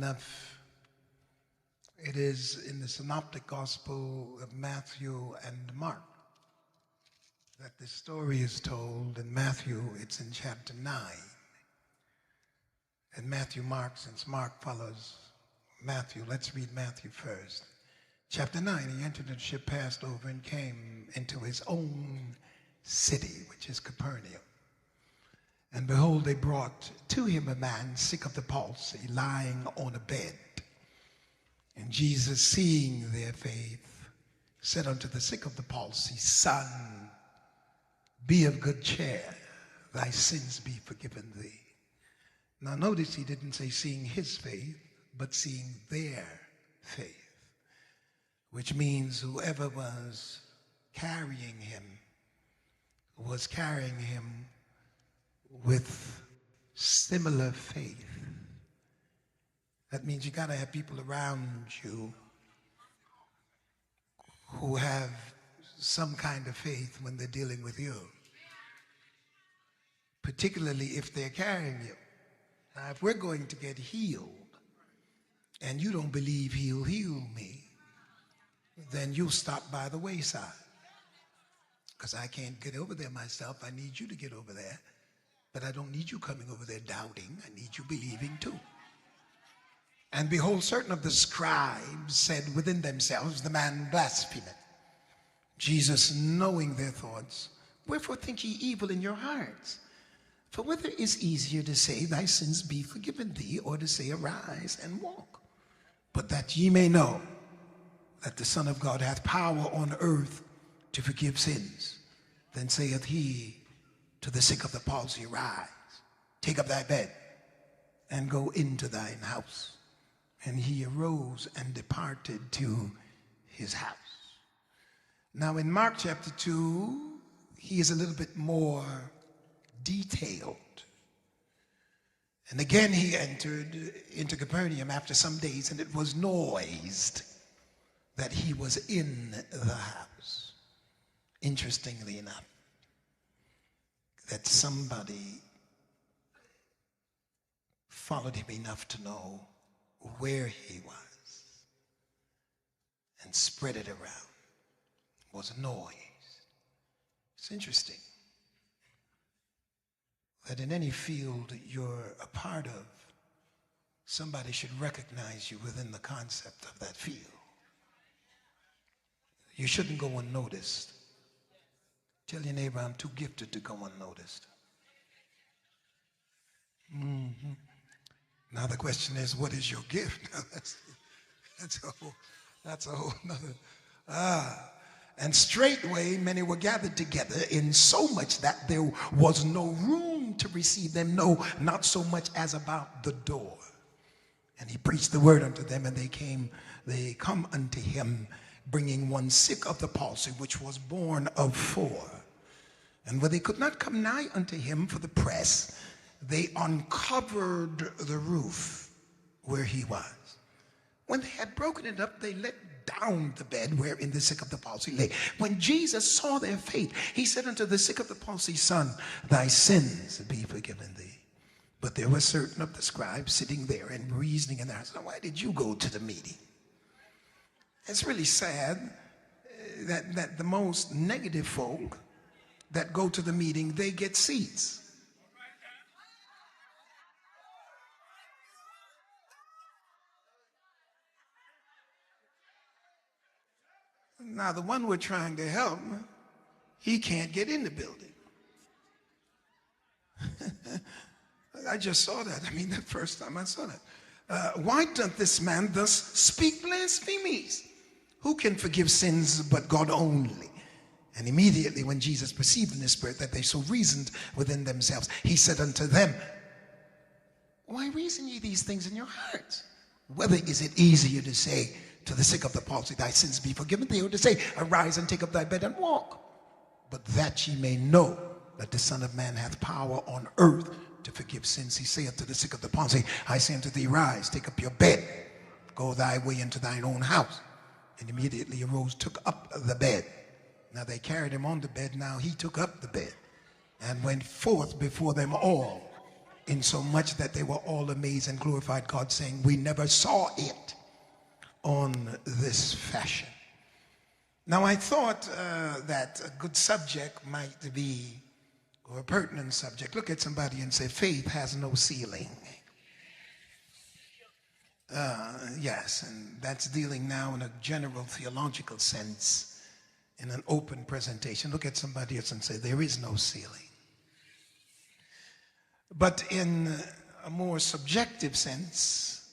enough, it is in the Synoptic Gospel of Matthew and Mark that the story is told. In Matthew, it's in chapter 9. And Mark, since Mark follows Matthew, let's read Matthew first. Chapter 9, he entered the ship, passed over, and came into his own city, which is Capernaum. And behold, they brought to him a man sick of the palsy, lying on a bed. And Jesus, seeing their faith, said unto the sick of the palsy, Son, be of good cheer, thy sins be forgiven thee. Now notice he didn't say seeing his faith, but seeing their faith, which means whoever was carrying him was carrying him with similar faith. That means you got to have people around you who have some kind of faith when they're dealing with you, particularly if they're carrying you. Now, if we're going to get healed and you don't believe he'll heal me, then you'll stop by the wayside. Because I can't get over there myself. I need you to get over there. But I don't need you coming over there doubting. I need you believing too. And behold, certain of the scribes said within themselves, the man blasphemeth. Jesus, knowing their thoughts, wherefore think ye evil in your hearts? For whether is easier to say, thy sins be forgiven thee, or to say, arise and walk? But that ye may know that the Son of God hath power on earth to forgive sins. Then saith he to the sick of the palsy, Rise, take up thy bed, and go into thine house. And he arose and departed to his house. Now in Mark chapter 2, he is a little bit more detailed. And again he entered into Capernaum after some days, and it was noised that he was in the house. Interestingly enough, that somebody followed him enough to know where he was and spread it around. It was a noise. It's interesting that in any field you're a part of, somebody should recognize you within the concept of that field. You shouldn't go unnoticed. Tell your neighbor, I'm too gifted to go unnoticed. Now the question is, what is your gift? That's a whole nother. And straightway many were gathered together, in so much that there was no room to receive them, no, not so much as about the door. And he preached the word unto them, and they come unto him, bringing one sick of the palsy, which was born of 4. And when they could not come nigh unto him for the press, they uncovered the roof where he was. When they had broken it up, they let down the bed wherein the sick of the palsy lay. When Jesus saw their faith, he said unto the sick of the palsy, Son, thy sins be forgiven thee. But there were certain of the scribes sitting there and reasoning in their hearts, why did you go to the meeting? It's really sad that the most negative folk that go to the meeting, they get seats. Now, the one we're trying to help, he can't get in the building. I just saw that. I mean, the first time I saw that. Why doth this man thus speak blasphemies? Who can forgive sins but God only? And immediately when Jesus perceived in his spirit that they so reasoned within themselves, he said unto them, Why reason ye these things in your hearts? Whether is it easier to say to the sick of the palsy, thy sins be forgiven thee, or to say, arise and take up thy bed and walk? But that ye may know that the Son of Man hath power on earth to forgive sins, he saith to the sick of the palsy, I say unto thee, rise, take up your bed, go thy way into thine own house. And immediately arose, took up the bed. Now they carried him on the bed, now he took up the bed and went forth before them all, in so much that they were all amazed and glorified God, saying, we never saw it on this fashion. Now I thought that a good subject might be, or a pertinent subject. Look at somebody and say, faith has no ceiling. Yes, and that's dealing now in a general theological sense, in an open presentation. Look at somebody else and say, there is no ceiling. But in a more subjective sense,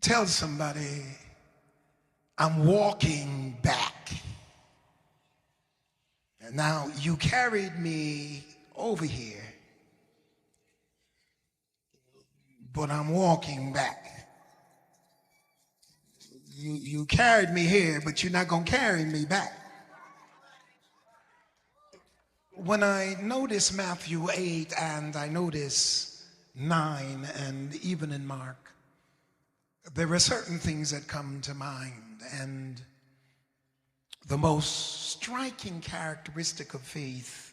tell somebody, I'm walking back. And now you carried me over here, but I'm walking back. You carried me here, but you're not going to carry me back. When I notice Matthew 8 and I notice 9 and even in Mark, there are certain things that come to mind. And the most striking characteristic of faith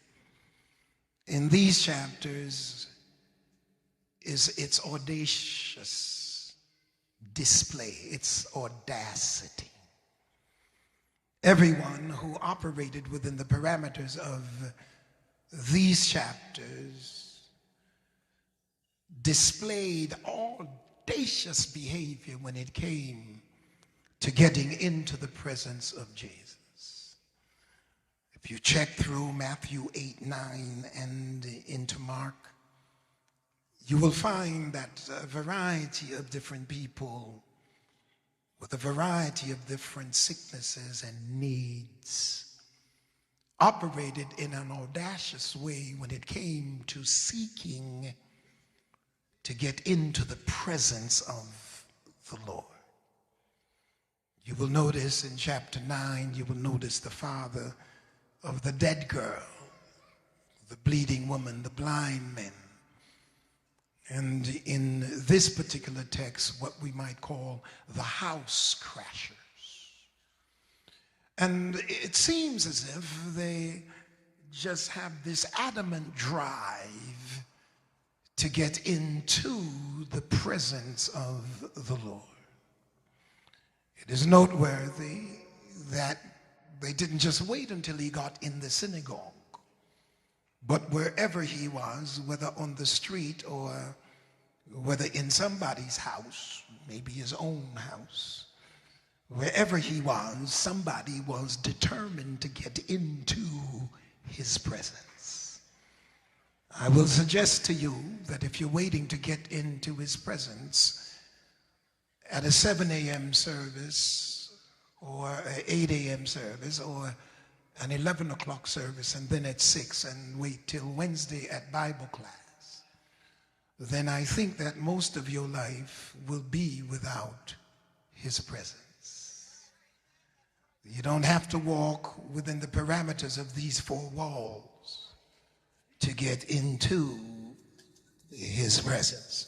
in these chapters is its audacious display, its audacity. Everyone who operated within the parameters of these chapters displayed audacious behavior when it came to getting into the presence of Jesus. If you check through Matthew 8, 9, and into Mark, you will find that a variety of different people with a variety of different sicknesses and needs operated in an audacious way when it came to seeking to get into the presence of the Lord. You will notice in chapter 9, you will notice the father of the dead girl, the bleeding woman, the blind men. And in this particular text, what we might call the house crashers. And it seems as if they just have this adamant drive to get into the presence of the Lord. It is noteworthy that they didn't just wait until he got in the synagogue, but wherever he was, whether on the street or whether in somebody's house, maybe his own house, wherever he was, somebody was determined to get into his presence. I will suggest to you that if you're waiting to get into his presence at a 7 a.m. service or an 8 a.m. service or an 11 o'clock service and then at 6 and wait till Wednesday at Bible class, then I think that most of your life will be without his presence. You don't have to walk within the parameters of these 4 walls to get into his presence.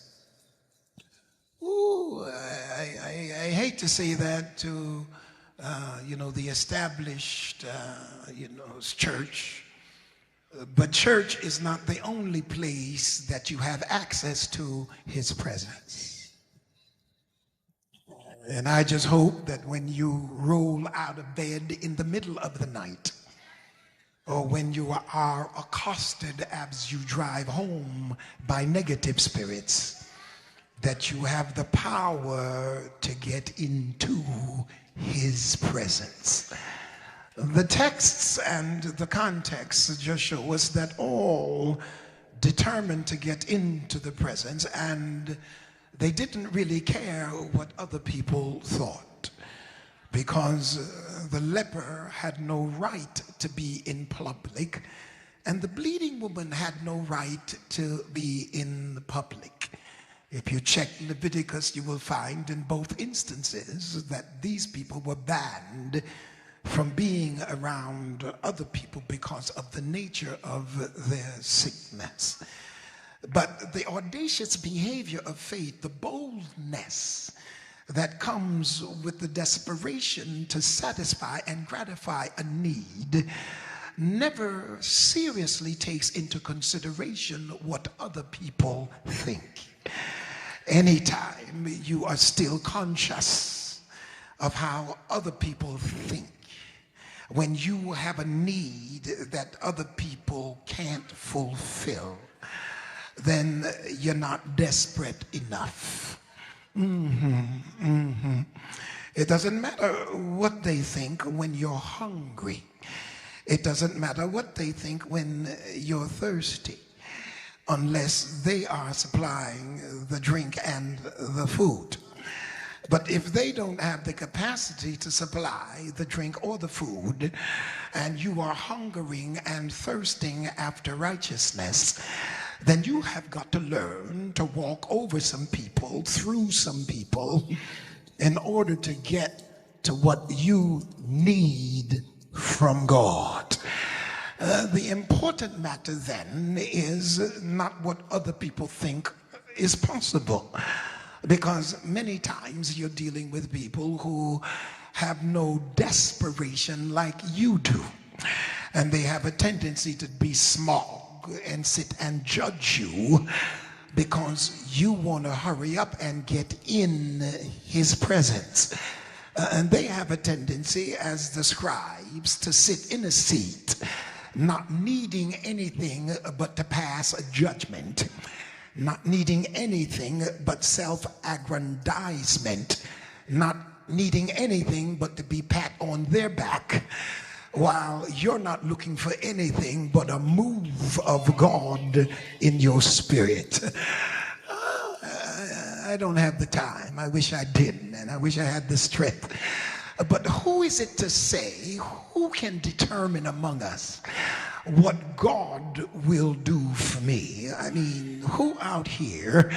Ooh, I hate to say that to, the established, church. But church is not the only place that you have access to his presence. And I just hope that when you roll out of bed in the middle of the night, or when you are accosted as you drive home by negative spirits, that you have the power to get into his presence. The texts and the context just show us that all determined to get into the presence, and they didn't really care what other people thought, because the leper had no right to be in public, and the bleeding woman had no right to be in the public. If you check Leviticus, you will find in both instances that these people were banned from being around other people because of the nature of their sickness. But the audacious behavior of faith, the boldness that comes with the desperation to satisfy and gratify a need, never seriously takes into consideration what other people think. Anytime you are still conscious of how other people think, when you have a need that other people can't fulfill, then you're not desperate enough. It doesn't matter what they think when you're hungry. It doesn't matter what they think when you're thirsty, unless they are supplying the drink and the food. But if they don't have the capacity to supply the drink or the food, and you are hungering and thirsting after righteousness, then you have got to learn to walk over some people, through some people, in order to get to what you need from God. The important matter then is not what other people think is possible, because many times you're dealing with people who have no desperation like you do, and they have a tendency to be smug and sit and judge you because you want to hurry up and get in his presence. And they have a tendency, as the scribes, to sit in a seat, not needing anything but to pass a judgment, not needing anything but self-aggrandizement, not needing anything but to be pat on their back, while you're not looking for anything but a move of God in your spirit. I don't have the time. I wish I didn't, and I wish I had the strength. But who is it to say, who can determine among us what God will do for me? I mean, who out here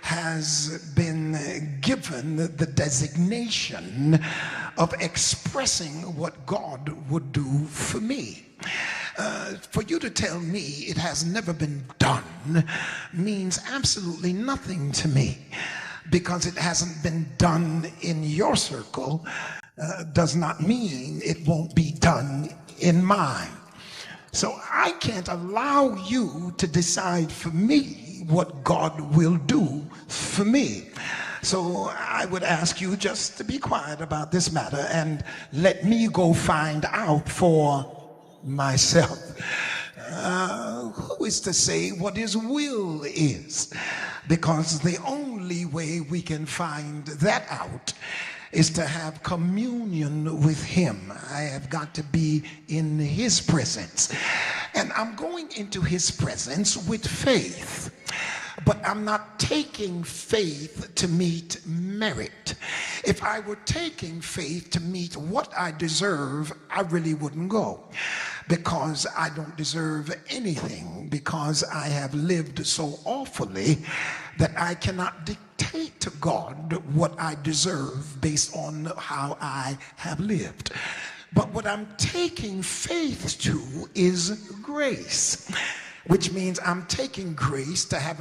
has been given the designation of expressing what God would do for me? For you to tell me it has never been done means absolutely nothing to me, because it hasn't been done in your circle does not mean it won't be done in mine. So I can't allow you to decide for me what God will do for me. So I would ask you just to be quiet about this matter and let me go find out for myself. Who is to say what his will is? Because the only way we can find that out is to have communion with him. I have got to be in his presence. And I'm going into his presence with faith. But I'm not taking faith to meet merit. If I were taking faith to meet what I deserve, I really wouldn't go, because I don't deserve anything, because I have lived so awfully that I cannot dictate to God what I deserve based on how I have lived. But what I'm taking faith to is grace, which means I'm taking grace to have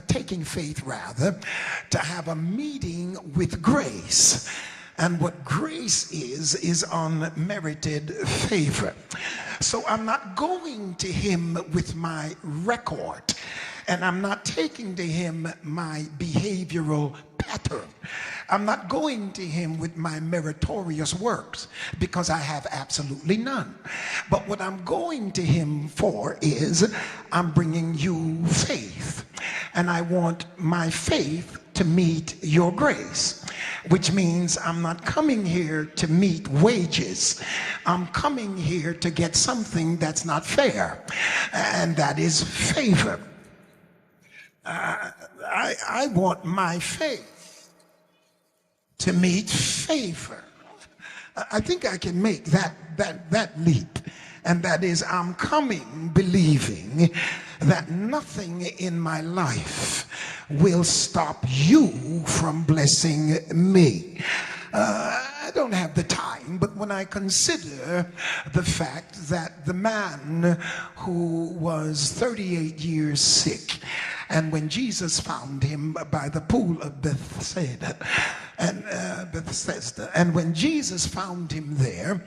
taking faith rather, to have a meeting with grace. And what grace is unmerited favor. So I'm not going to him with my record, and I'm not taking to him my behavioral pattern. I'm not going to him with my meritorious works, because I have absolutely none. But what I'm going to him for is, I'm bringing you faith, and I want my faith to meet your grace, which means I'm not coming here to meet wages. I'm coming here to get something that's not fair, and that is favor. I want my faith to meet favor. I think I can make that leap, and that is, I'm coming believing that nothing in my life will stop you from blessing me. I don't have the time, but when I consider the fact that the man who was 38 years sick, and when Jesus found him by the pool of Bethsaida, and Bethesda. And when Jesus found him there,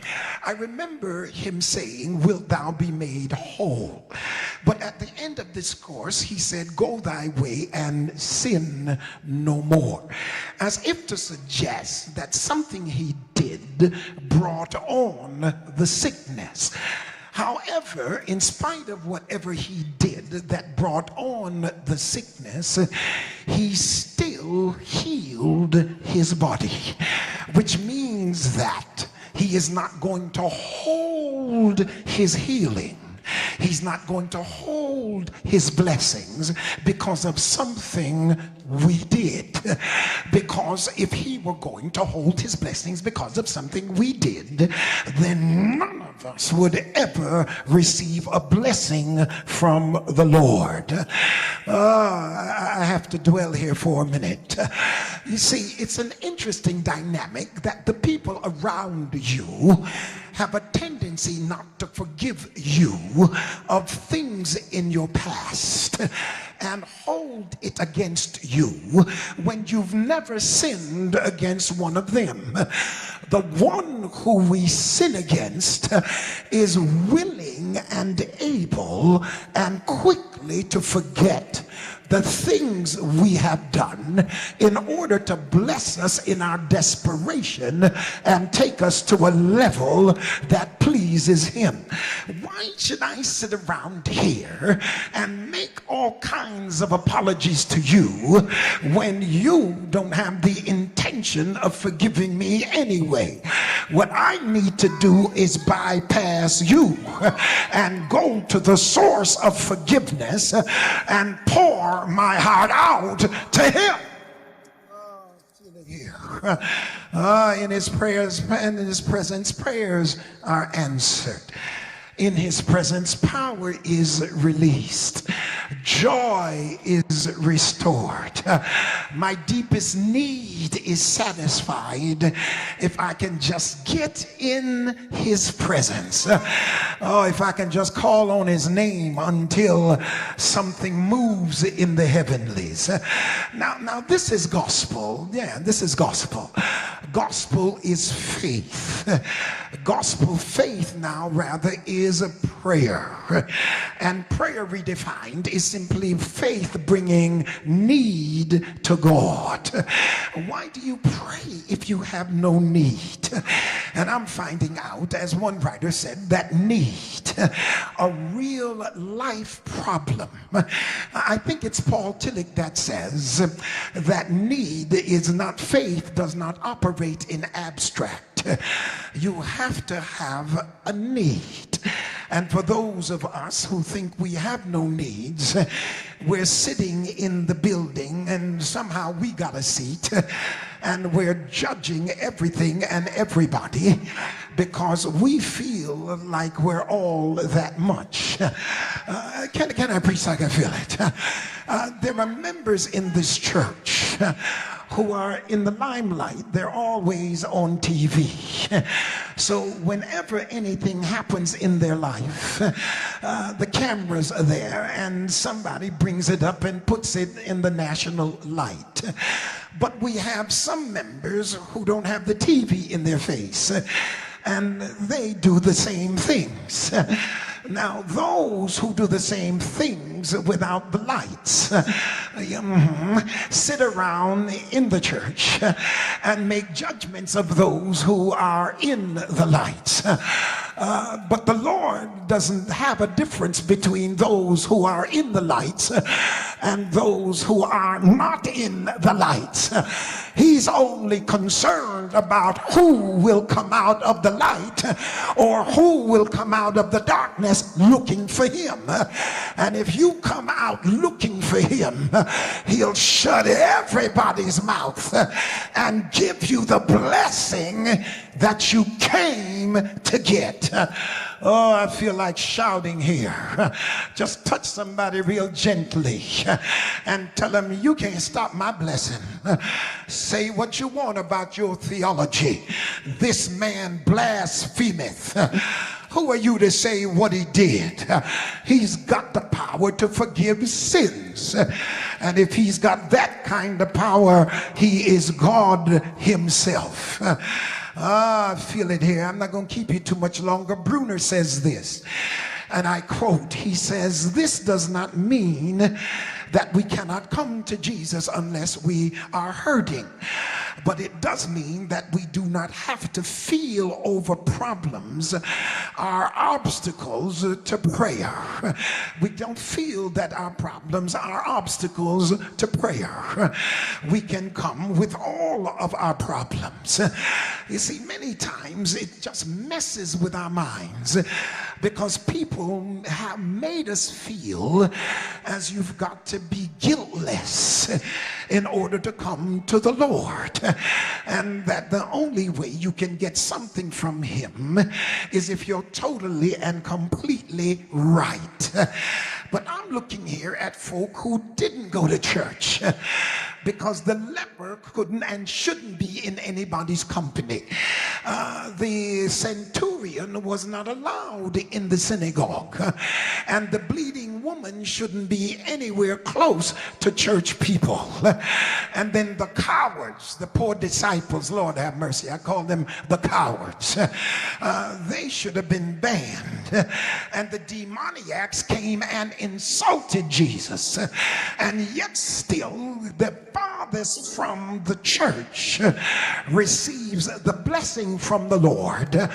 I remember him saying, "Wilt thou be made whole?" But at the end of this course, he said, "Go thy way and sin no more," as if to suggest that something he did brought on the sickness. However, in spite of whatever he did that brought on the sickness, he still healed his body, which means that he is not going to hold his healing. He's not going to hold his blessings because of something we did. Because if he were going to hold his blessings because of something we did, then none of us would ever receive a blessing from the Lord. I have to dwell here for a minute. You see, it's an interesting dynamic that the people around you have a tendency not to forgive you of things in your past and hold it against you when you've never sinned against one of them. The one who we sin against is willing and able and quickly to forget the things we have done in order to bless us in our desperation and take us to a level that pleases him. Why should I sit around here and make all kinds of apologies to you when you don't have the intention of forgiving me anyway? What I need to do is bypass you and go to the source of forgiveness and pour my heart out to him. In his prayers and in his presence, prayers are answered. In his presence, power is released. Joy is restored. My deepest need is satisfied if I can just get in his presence. If I can just call on his name until something moves in the heavenlies. Now this is gospel. Yeah, this is gospel. Gospel is faith. Gospel faith now rather is a prayer. And prayer redefined is simply faith bringing need to God. Why do you pray if you have no need? And I'm finding out, as one writer said, that need, a real life problem. I think it's Paul Tillich that says that need is not faith, does not operate in abstract. You have to have a need. And for those of us who think we have no needs, we're sitting in the building and somehow we got a seat and we're judging everything and everybody because we feel like we're all that much. Can I preach like I feel it? There are members in this church who are in the limelight. They're always on TV. So whenever anything happens in their life, the cameras are there and somebody brings it up and puts it in the national light. But we have some members who don't have the TV in their face and they do the same things. Now, those who do the same things without the lights sit around in the church and make judgments of those who are in the lights. But the Lord doesn't have a difference between those who are in the lights and those who are not in the lights. He's only concerned about who will come out of the light or who will come out of the darkness looking for him. And if you come out looking for him, he'll shut everybody's mouth and give you the blessing that you came to get. Oh, I feel like shouting here. Just touch somebody real gently and tell them, you can't stop my blessing. Say what you want about your theology. This man blasphemeth. Who are you to say what he did? He's got the power to forgive sins. And if he's got that kind of power, he is God himself. I feel it here. I'm not going to keep you too much longer. Bruner says this, and I quote, he says, "This does not mean that we cannot come to Jesus unless we are hurting. But it does mean that we do not have to feel over problems are obstacles to prayer. We don't feel that our problems are obstacles to prayer. We can come with all of our problems." You see, many times it just messes with our minds because people have made us feel as you've got to be guiltless in order to come to the Lord, and that the only way you can get something from him is if you're totally and completely right. But I'm looking here at folk who didn't go to church because the leper couldn't and shouldn't be in anybody's company. The centurion was not allowed in the synagogue, and the bleeding woman shouldn't be anywhere close to church people. And then the cowards, the poor disciples, Lord have mercy, I call them the cowards, they should have been banned. And the demoniacs came and insulted Jesus, and yet still the farthest from the church receives the blessing from the Lord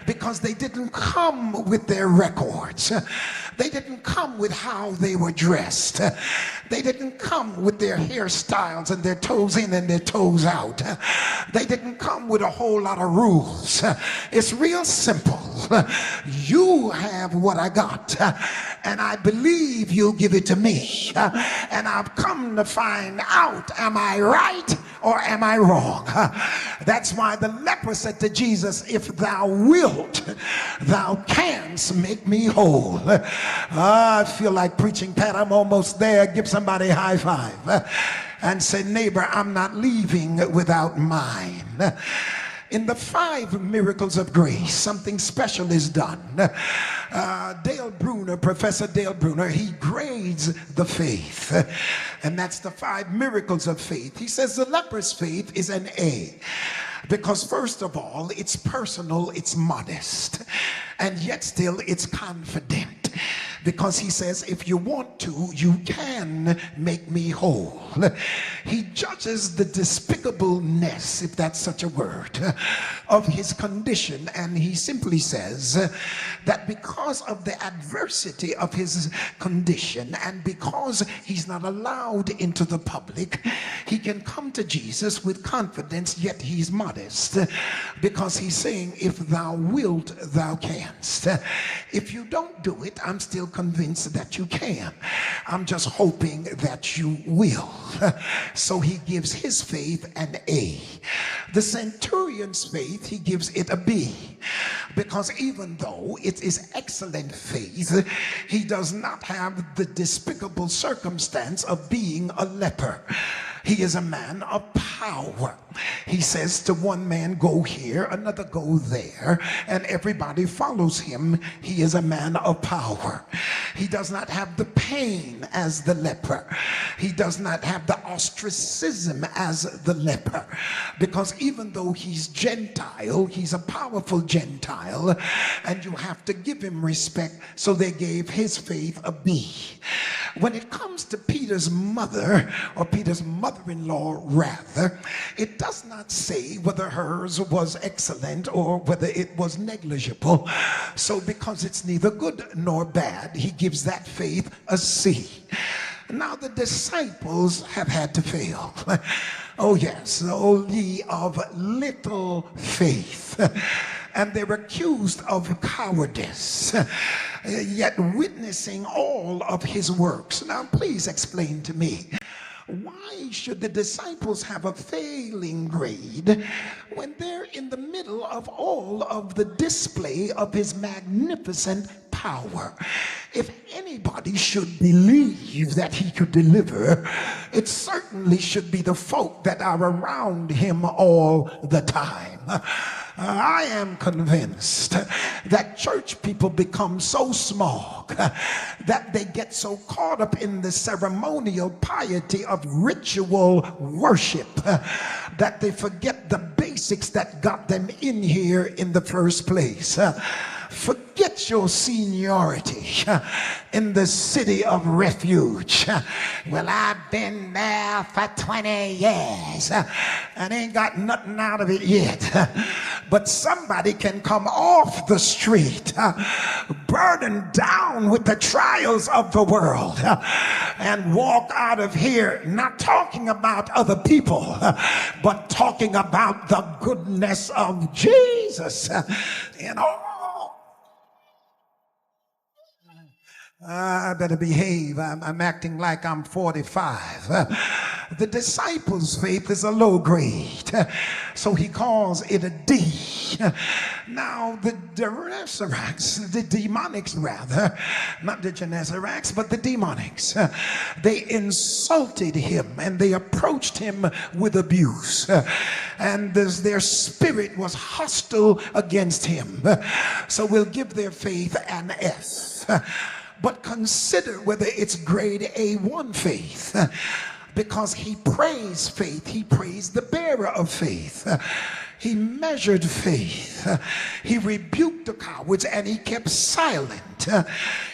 because they didn't come with their records. They didn't come with how they were dressed. They didn't come with their hairstyles and their toes in and their toes out. They didn't come with a whole lot of rules. It's real simple. You have what I got, and I believe you'll give it to me. And I've come to find out, am I right or am I wrong? That's why the leper said to Jesus, "If thou wilt, thou canst make me whole." I feel like preaching, Pat. I'm almost there. Give somebody a high five and say, "Neighbor, I'm not leaving without mine." In the 5 miracles of grace, something special is done. Professor Dale Bruner, he grades the faith, and that's the 5 miracles of faith. He says the leper's faith is an A, because first of all, it's personal, it's modest, and yet still it's confident. Because he says, if you want to, you can make me whole. He judges the despicableness, if that's such a word, of his condition, and he simply says that because of the adversity of his condition and because he's not allowed into the public, he can come to Jesus with confidence, yet he's modest, because he's saying, if thou wilt, thou canst. If you don't do it, I'm still convinced that you can. I'm just hoping that you will. So he gives his faith an A. The centurion's faith, he gives it a B, because even though it is excellent faith, he does not have the despicable circumstance of being a leper. He is a man of power. He says to one man, go here, another go there, and everybody follows him. He is a man of power. He does not have the pain as the leper. He does not have the ostracism as the leper, because even though he's Gentile, he's a powerful Gentile, and you have to give him respect, so they gave his faith a B. When it comes to Peter's mother, or Peter's mother-in-law rather, it does not say whether hers was excellent or whether it was negligible. So because it's neither good nor bad, he gives that faith a C. Now the disciples have had to fail. Oh yes, O ye of little faith. And they're accused of cowardice, yet witnessing all of his works. Now please explain to me, why should the disciples have a failing grade when they're in the middle of all of the display of his magnificent power? If anybody anybody should believe that he could deliver, it certainly should be the folk that are around him all the time. I am convinced that church people become so small that they get so caught up in the ceremonial piety of ritual worship that they forget the basics that got them in here in the first place. Forget your seniority in the city of refuge. Well, I've been there for 20 years and ain't got nothing out of it yet. But somebody can come off the street burdened down with the trials of the world and walk out of here not talking about other people but talking about the goodness of Jesus. I better behave. I'm acting like I'm 45. The disciples' faith is a low grade, so he calls it a D. Now, the demonics rather, not the Genesaraks, but the demonics, they insulted him and they approached him with abuse. And their spirit was hostile against him. So we'll give their faith an F. But consider whether it's grade A1 faith, because he praised faith. He praised the bearer of faith. He measured faith. He rebuked the cowards and he kept silent.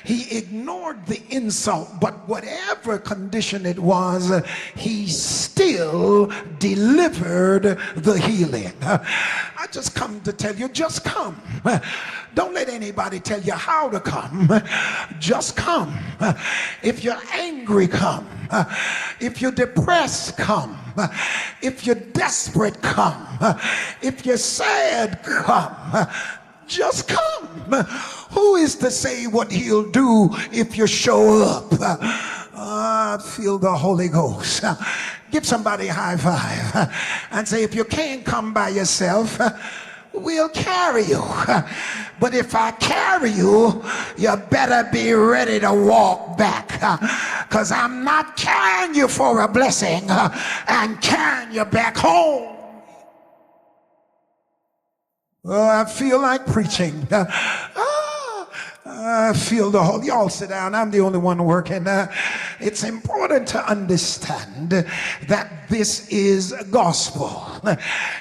He ignored the insult, but whatever condition it was, he still delivered the healing. I just come to tell you, just come. Don't let anybody tell you how to come. Just come. If you're angry, come. If you're depressed, come. If you're desperate, come. If you're sad, come. Just come. Who is to say what he'll do if you show up? I feel the Holy Ghost. Give somebody a high five and say, if you can't come by yourself, we'll carry you. But if I carry you, you better be ready to walk back, because I'm not carrying you for a blessing and carrying you back home. Oh, I feel like preaching. I feel the whole. Y'all sit down. I'm the only one working. It's important to understand that this is gospel.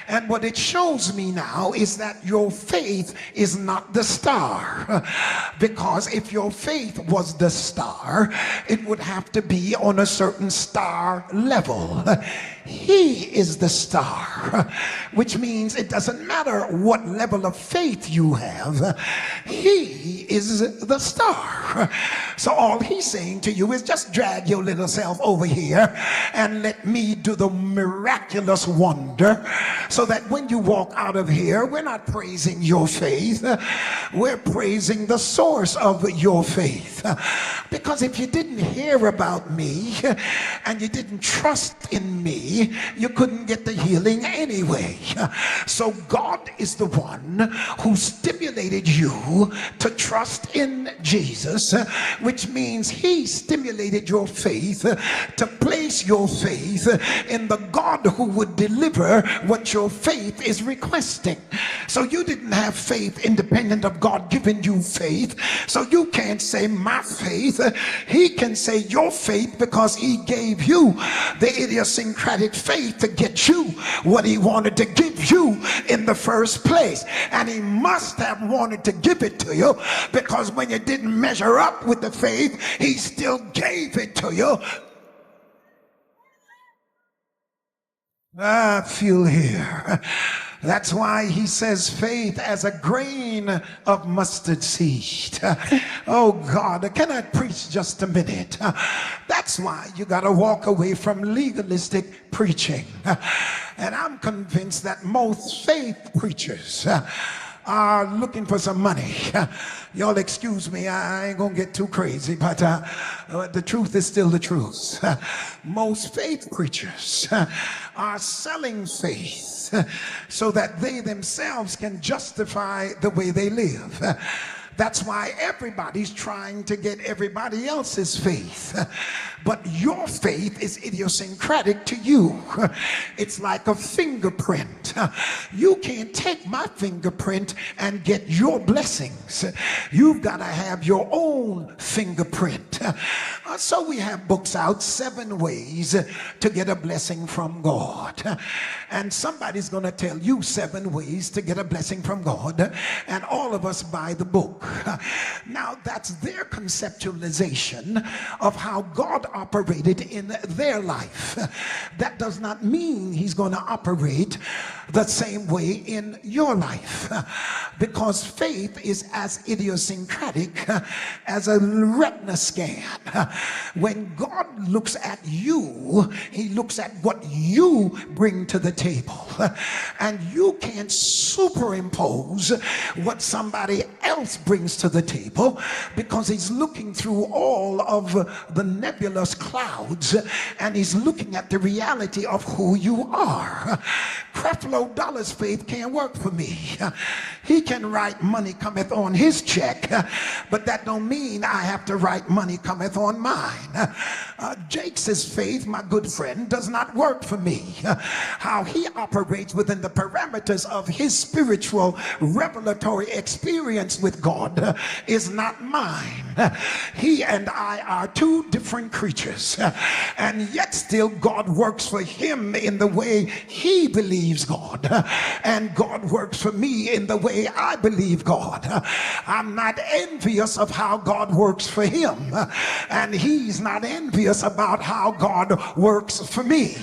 And what it shows me now is that your faith is not the star. Because if your faith was the star, it would have to be on a certain star level. He is the star, which means it doesn't matter what level of faith you have. He is the star. So all he's saying to you is just drag your little self over here and let me do the miraculous wonder, so that when you walk out of here, we're not praising your faith, we're praising the source of your faith. Because if you didn't hear about me and you didn't trust in me, you couldn't get the healing anyway. So God is the one who stimulated you to trust in Jesus, which means he stimulated your faith to place your faith in the God who would deliver what your faith is requesting. So you didn't have faith independent of God giving you faith, so you can't say my faith. He can say your faith, because he gave you the idiosyncratic faith to get you what he wanted to give you in the first place. And he must have wanted to give it to you, because when you didn't measure up with the faith, he still gave it to you. I feel here. That's why he says faith as a grain of mustard seed. Oh God, can I preach just a minute? That's why you got to walk away from legalistic preaching. And I'm convinced that most faith preachers are looking for some money. Y'all excuse me, I ain't gonna get too crazy, but the truth is still the truth. Most faith preachers are selling faith so that they themselves can justify the way they live. That's why everybody's trying to get everybody else's faith. But your faith is idiosyncratic to you. It's like a fingerprint. You can't take my fingerprint and get your blessings. You've got to have your own fingerprint. So we have books out, 7 ways to get a blessing from God. And somebody's going to tell you 7 ways to get a blessing from God. And all of us buy the book. Now that's their conceptualization of how God operated in their life. That does not mean he's going to operate the same way in your life, because faith is as idiosyncratic as a retina scan. When God looks at you, he looks at what you bring to the table, and you can't superimpose what somebody else brings to the table, because he's looking through all of the nebulous clouds and he's looking at the reality of who you are. Creflo Dollar's faith can't work for me. He can write money cometh on his check, but that don't mean I have to write money cometh on mine. Jake's faith, my good friend, does not work for me. How he operates within the parameters of his spiritual revelatory experience with God is not mine. He and I are 2 different creatures, and yet still God works for him in the way he believes God, and God works for me in the way I believe God. I'm not envious of how God works for him, and he's not envious about how God works for me,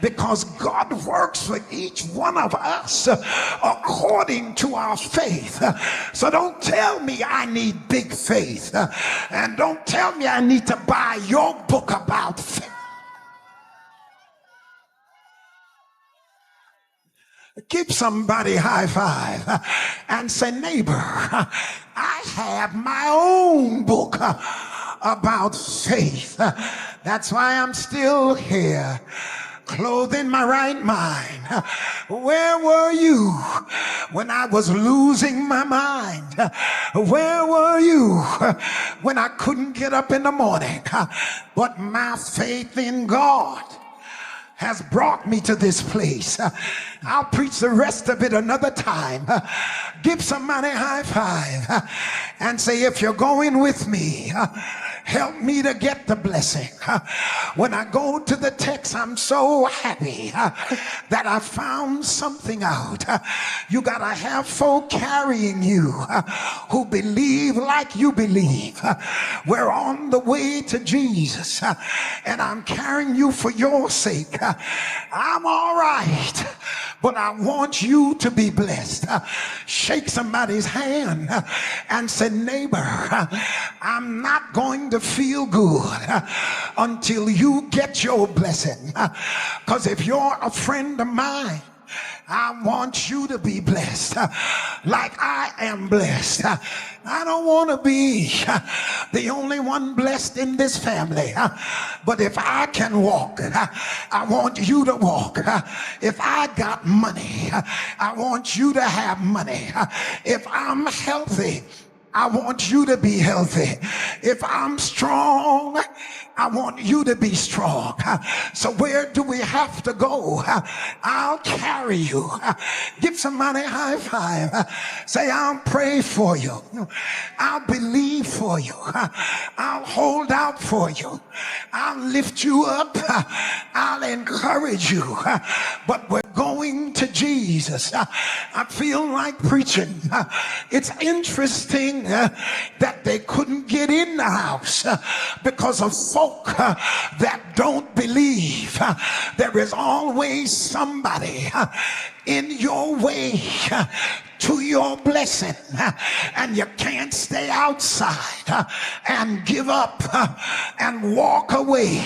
because God works for each one of us according to our faith. So don't tell me I need big faith, and don't tell me I need to buy your book about faith. Give somebody a high five and say, neighbor, I have my own book about faith. That's why I'm still here, clothed in my right mind. Where were you when I was losing my mind? Where were you when I couldn't get up in the morning? But my faith in God has brought me to this place. I'll preach the rest of it another time. Give somebody a high five and say, if you're going with me, help me to get the blessing. When I go to the text, I'm so happy that I found something out. You gotta have folk carrying you who believe like you believe. We're on the way to Jesus, and I'm carrying you for your sake. I'm all right, but I want you to be blessed. Shake somebody's hand and say, neighbor, I'm not going to feel good until you get your blessing. Because if you're a friend of mine, I want you to be blessed like I am blessed. I don't want to be the only one blessed in this family, but if I can walk, I want you to walk. If I got money, I want you to have money. If I'm healthy, I want you to be healthy. If I'm strong, I want you to be strong. So where do we have to go? I'll carry you. Give somebody a high five. Say, I'll pray for you. I'll believe for you. I'll hold out for you. I'll lift you up. I'll encourage you. But we're going to Jesus. I feel like preaching. It's interesting that they couldn't get in the house because of folk that don't believe. There is always somebody in your way to your blessing, and you can't stay outside and give up and walk away.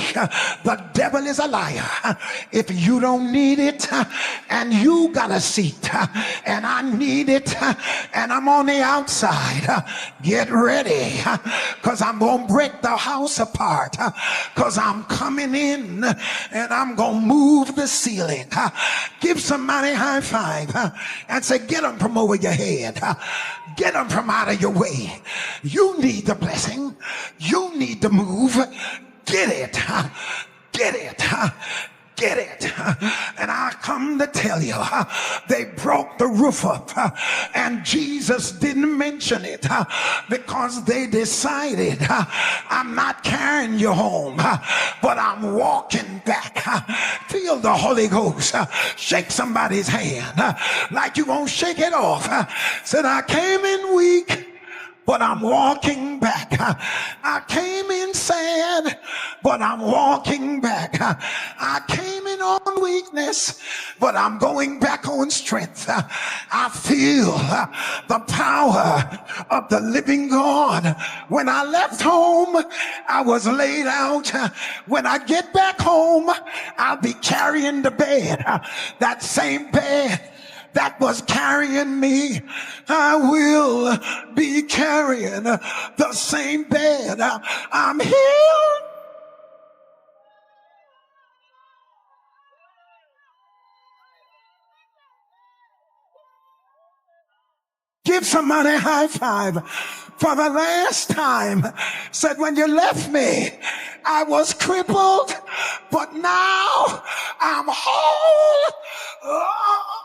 The devil is a liar. If you don't need it, and you got a seat, and I need it, and I'm on the outside. Get ready, because I'm going to break the house apart, because I'm coming in, and I'm going to move the ceiling. Give somebody a high five and say, get them from over your head. Get them from out of your way. You need the blessing. You need to move. Get it. Get it. Get it. And I come to tell you, they broke the roof up, and Jesus didn't mention it because they decided, I'm not carrying you home, but I'm walking back. Feel the Holy Ghost. Shake somebody's hand like you won't shake it off. Said, I came in weak, but I'm walking back. I came in sad, but I'm walking back. I came in on weakness, but I'm going back on strength. I feel the power of the living God. When I left home, I was laid out. When I get back home, I'll be carrying the bed. That same bed that was carrying me, I will be carrying the same bed. I'm healed. Give somebody a high five. For the last time, said, when you left me, I was crippled, but now I'm whole. Oh.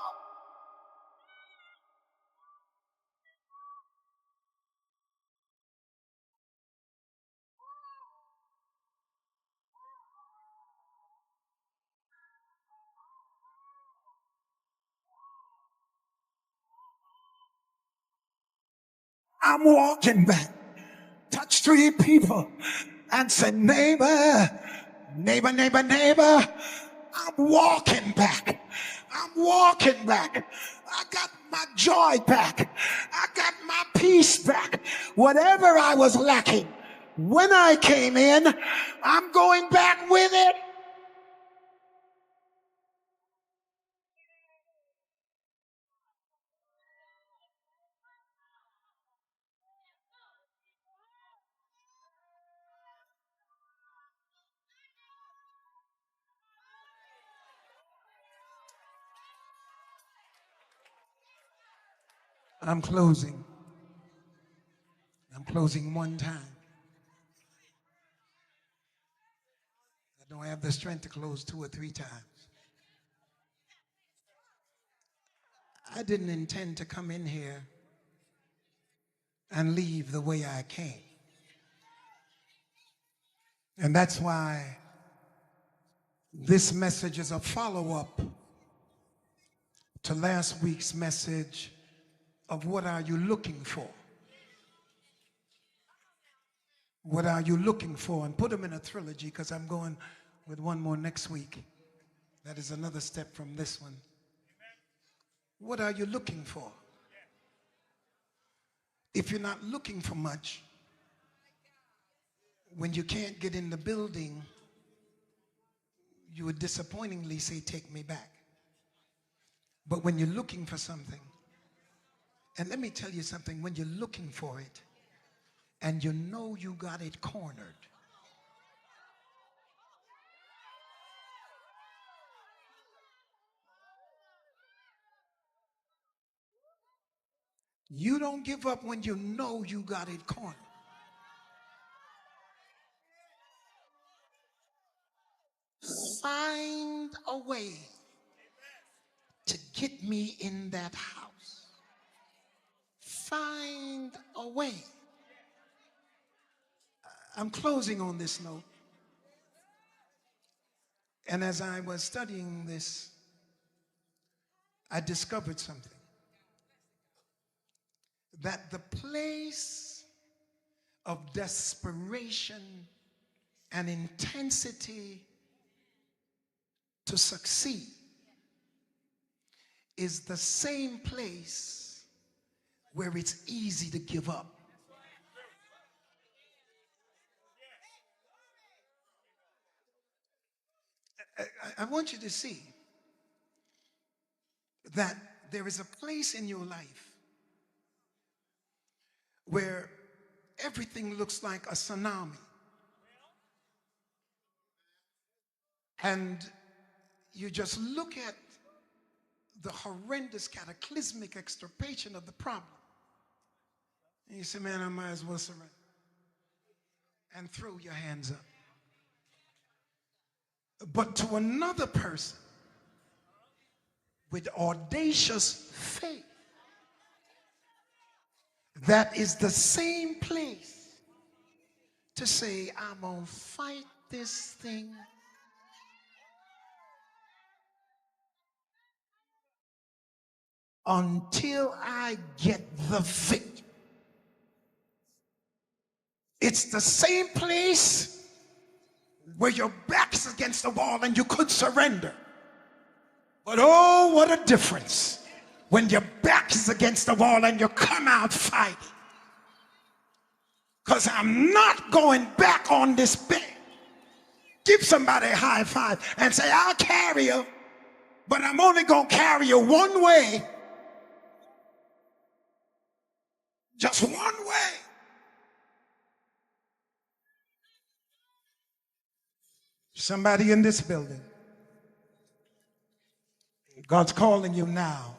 I'm walking back. Touch 3 people and say, neighbor, neighbor, neighbor, neighbor, I'm walking back. I'm walking back. I got my joy back. I got my peace back. Whatever I was lacking when I came in, I'm going back with it. I'm closing. I'm closing one time. I don't have the strength to close 2 or 3 times. I didn't intend to come in here and leave the way I came. And that's why this message is a follow-up to last week's message of what are you looking for? What are you looking for? And put them in a trilogy, because I'm going with one more next week. That is another step from this one. What are you looking for? If you're not looking for much, when you can't get in the building, you would disappointingly say, take me back. But when you're looking for something, and let me tell you something, when you're looking for it and you know you got it cornered, you don't give up when you know you got it cornered. Find a way to get me in that house. Find a way. I'm closing on this note. And as I was studying this, I discovered something. That the place of desperation and intensity to succeed is the same place where it's easy to give up. I want you to see that there is a place in your life where everything looks like a tsunami. And you just look at the horrendous cataclysmic extirpation of the problem. And you say, man, I might as well surrender. And throw your hands up. But to another person with audacious faith, that is the same place to say, I'm going to fight this thing until I get the victory. It's the same place where your back's against the wall and you could surrender. But oh, what a difference when your back is against the wall and you come out fighting. Because I'm not going back on this bed. Give somebody a high five and say, I'll carry you, but I'm only going to carry you one way. Just one way. Somebody in this building, God's calling you now